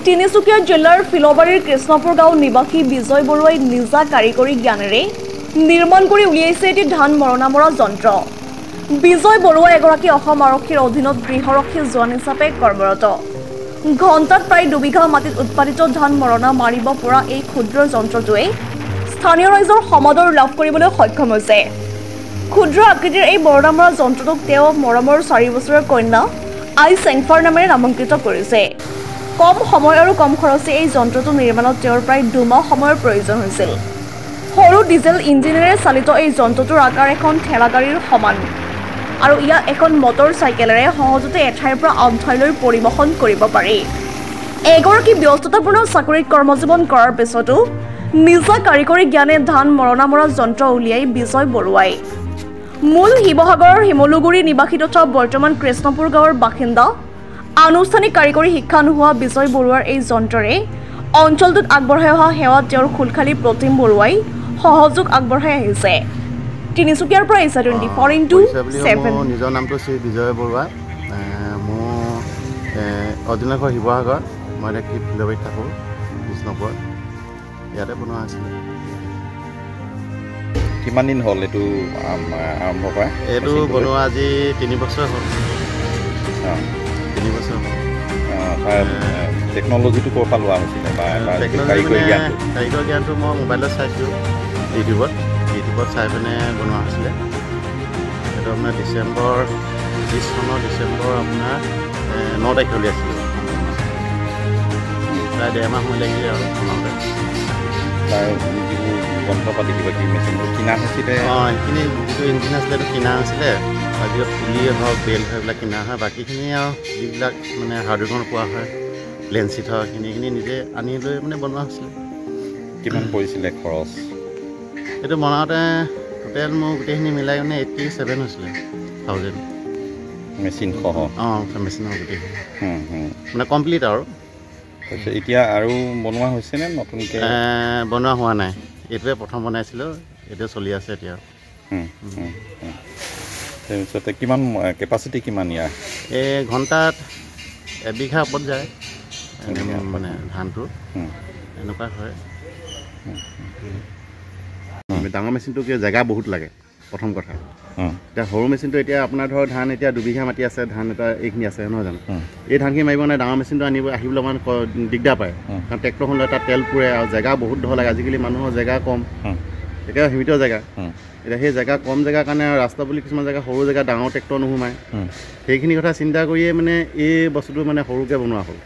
তিনিচুকীয়া জিলাৰ ফিলবাৰীৰ কৃষ্ণপুৰ গাঁও নিবাসী বিজয় বৰুৱাই নিজা কাৰিকৰী জ্ঞানেৰে নিৰ্মাণ কৰি উলিয়াইছে এটি ধান মৰণা মৰা যন্ত্ৰ। বিজয় বৰুৱা এগৰাকী অসম আৰক্ষীৰ অধীনত গৃহৰক্ষী জোৱান হিচাপে কৰ্মৰত। ঘণ্টাত প্ৰায় 2 বিঘা মাটিত উৎপাদিত ধান মৰণা মাৰিব পৰা এই ক্ষুদ্ৰ যন্ত্ৰটোৱে স্থানীয় ৰাইজৰ সমাদৰ লাভ কৰিবলৈ সক্ষম হৈছে। ক্ষুদ্ৰ আকৃতিৰ এই মৰণা মৰা যন্ত্ৰটোক তেওঁ মৰমৰ 4 বছৰীয়া কন্যা আই চেংফাৰ নামেৰে নামাংকিত কৰিছে। কম সময় আৰু কম খৰচে এই যন্ত্ৰটো নিৰ্মাণত তেওঁৰ প্ৰায় 2 মাহ সময়ৰ প্ৰয়োজন হৈছিল। সৰু ডিজেল ইঞ্জিনেৰে চালিত এই যন্ত্ৰটোৰ আকাৰ এখন ঠেলা গাড়ীৰ সমান আৰু ইয়াক এখন মটৰ চাইকেলেৰে সহজতে এঠাইৰ পৰা আন ঠাইলৈ পৰিবহণ কৰিব পাৰি। এগৰাকী ব্যস্ততাপূৰ্ণ চাকৰিত কৰ্মজীৱন কৰাৰ পিছতো নিজা কাৰিকৰী জ্ঞানে ধান মৰণা মৰা যন্ত্ৰ উলিয়াই বিজয় বৰুৱাই মূল শিৱসাগৰৰ শিমলুগুৰি নিবাসী তথা বৰ্তমান কৃষ্ণপুৰ গাঁৱৰ বাসিন্দা আনুষ্ঠানিক কাৰিকৰী শিক্ষা নোহোৱা বিজয় বৰুৱাৰ এই যন্ত্ৰৰে অঞ্চলটোত আগবঢ়াই অহা সেৱাত তেওঁৰ খুলখালী প্ৰতিম বৰুৱাই সহযোগ আগবঢ়াই আহিছে। তিনিচুকীয়াৰ পৰা ইছা 24/7 নিজৰ নামটো শ্ৰী বিজয় বৰুৱা। মোৰ অৰিজিনেল ঘৰ শিৱসাগৰ, মই এতিয়া ফিলবাৰীত থাকোঁ কৃষ্ণপুৰত, ইয়াতে বনোৱা আছিলে। কিমান দিন হ'ল এইটো আৰম্ভ কৰা? এইটো বনোৱা আজি 3 বছৰ হ'ল। 3 বছৰ হ'ল। টেকন'লজিটো ক'ৰ পৰা লোৱা হৈছিলে? কাৰিকৰী জ্ঞানটো মই মোবাইলত চাইছোঁ, ইউটিউবত চাই পিনে বনোৱা হৈছিলে। এইটো আপোনাৰ ডিচেম্বৰ 20 চনৰ ডিচেম্বৰ আপোনাৰ 9 তাৰিখে উলিয়াইছিলোঁ। প্ৰায় 1.5 মাহ সময় লাগিলে আৰু বনাওঁতে। তাৰ যিবোৰ যন্ত্ৰপাতি কিবা কিবি মেচিনবোৰ কিনা হৈছিলে? সেইখিনি যিটো ইঞ্জিন আছিলে সেইটো কিনা হৈছিলে, যিবিলাক পুলি হওক বেল্ট হওক এইবিলাক কিনা হয়। বাকীখিনি আৰু যিবিলাক মানে হাৰ্ডৱেৰ পোৱা হয়, লেঞ্চিট হওক সেইখিনি নিজে আনি লৈ মানে বনোৱা হৈছিলে। কিমান পৰিছিলে খৰচ? এইটো বনাওঁতে টোটেল মোৰ গোটেইখিনি মিলাই মানে 87 হৈছিলে 1000 মেচিনসহ। মেচিনৰ গোটেইখিনি মানে কমপ্লিট আৰু। তাৰপিছত এতিয়া আৰু বনোৱা হৈছেনে নতুনকৈ? বনোৱা হোৱা নাই, এইটোৱে প্ৰথম বনাইছিলোঁ, এইটো চলি আছে এতিয়া। তাৰপিছতে কিমান কেপাচিটি কিমান ইয়াৰ? এই ঘণ্টাত 1 বিঘা ওপৰত যায় মানে ধানটো, এনেকুৱা হয়। ডাঙৰ মেচিনটো কি জেগা বহুত লাগে প্ৰথম কথা। এতিয়া সৰু মেচিনটো এতিয়া আপোনাৰ ধৰক ধান এতিয়া 2 বিঘা মাটি আছে, ধান এটা এইখিনি আছে নহয় জানো, এই ধানখিনি মাৰিব নাই, ডাঙৰ মেচিনটো আহিবলৈ অকণমান দিগদাৰ পায়। কাৰণ ট্ৰেক্টৰখন লৈ তাত তেল পুৰে আৰু জেগা বহুত ধৰ লাগে। আজিকালি মানুহৰ জেগা কম, একেবাৰে সীমিত জেগা। এতিয়া সেই জেগা কম জেগাৰ কাৰণে ৰাস্তা বুলি কিছুমান জেগা সৰু জেগা ডাঙৰ ট্ৰেক্টৰ নোসোমায়। সেইখিনি কথা চিন্তা কৰিয়ে মানে এই বস্তুটো মানে সৰুকৈ বনোৱা হ'ল।